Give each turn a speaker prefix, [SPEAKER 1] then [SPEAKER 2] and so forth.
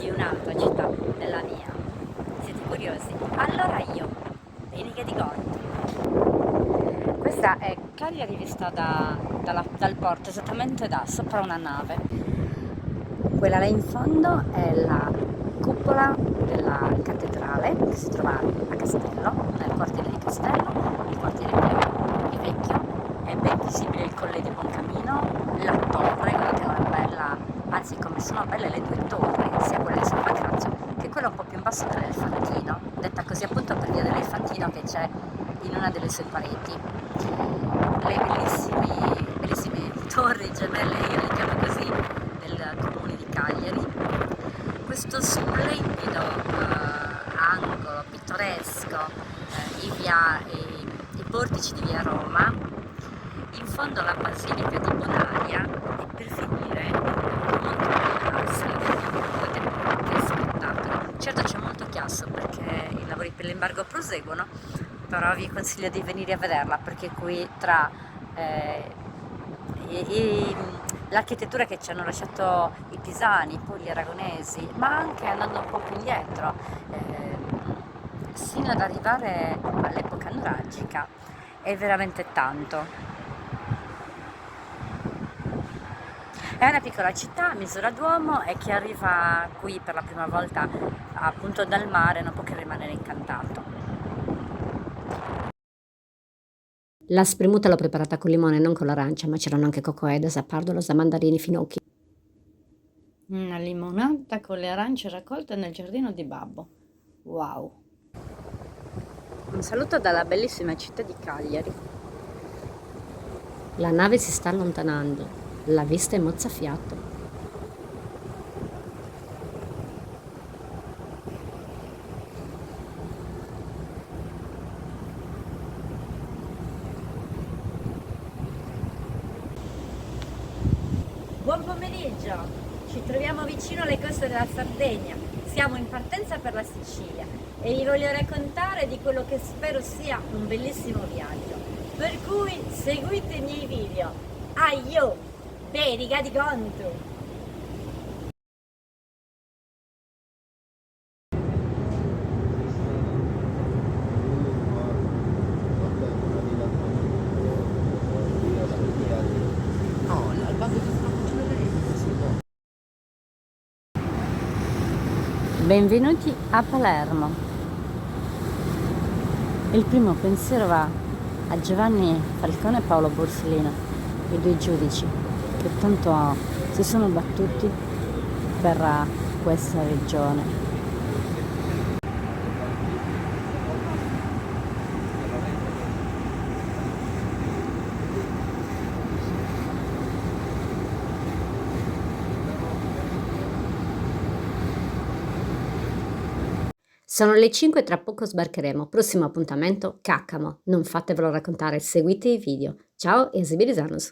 [SPEAKER 1] di un'altra città della mia. Siete curiosi? Allora io, Benica di Gonti. Questa è Cagliari vista dal porto, esattamente da sopra una nave. Quella là in fondo è la cupola della cattedrale che si trova a Castello, nel quartiere di Castello, il quartiere più vecchio. È ben visibile il Colle di Buoncamino, la torre, guardate come è bella, anzi come sono belle le due torri, sia quella di San Pancrazio che quella un po' più in basso dell'Elefantino, detta così appunto per via dell'Elefantino che c'è in una delle sue pareti. Le bellissime torri gemelle, io le chiamo così, del comune di Cagliari. Questo splendido angolo pittoresco, i portici di via Roma, in fondo la basilica di Bonaria e per finire il Monte Salve. Che spettacolo! Certo c'è molto chiasso perché i lavori per l'embargo proseguono, però vi consiglio di venire a vederla perché qui tra i- i- l'architettura che ci hanno lasciato i pisani, poi gli aragonesi, ma anche andando un po' più indietro, sino ad arrivare all'epoca nuragica, è veramente tanto. È una piccola città a misura d'uomo e chi arriva qui per la prima volta appunto dal mare non può che rimanere incantato.
[SPEAKER 2] La spremuta l'ho preparata con limone, non con l'arancia, ma c'erano anche cocoedas, pardolos, mandarini, finocchi.
[SPEAKER 1] Una limonata con le arance raccolte nel giardino di Babbo. Wow! Un saluto dalla bellissima città di Cagliari.
[SPEAKER 2] La nave si sta allontanando, la vista è mozzafiato.
[SPEAKER 1] Buon pomeriggio! Ci troviamo vicino alle coste della Sardegna. Siamo in partenza per la Sicilia e vi voglio raccontare di quello che spero sia un bellissimo viaggio. Per cui seguite i miei video. Aio! Benica di Conto! Benvenuti a Palermo. Il primo pensiero va a Giovanni Falcone e Paolo Borsellino, i due giudici che tanto si sono battuti per questa regione.
[SPEAKER 2] Sono le 5 e tra poco sbarcheremo. Prossimo appuntamento, Caccamo. Non fatevelo raccontare, seguite i video. Ciao e Esibirisanus.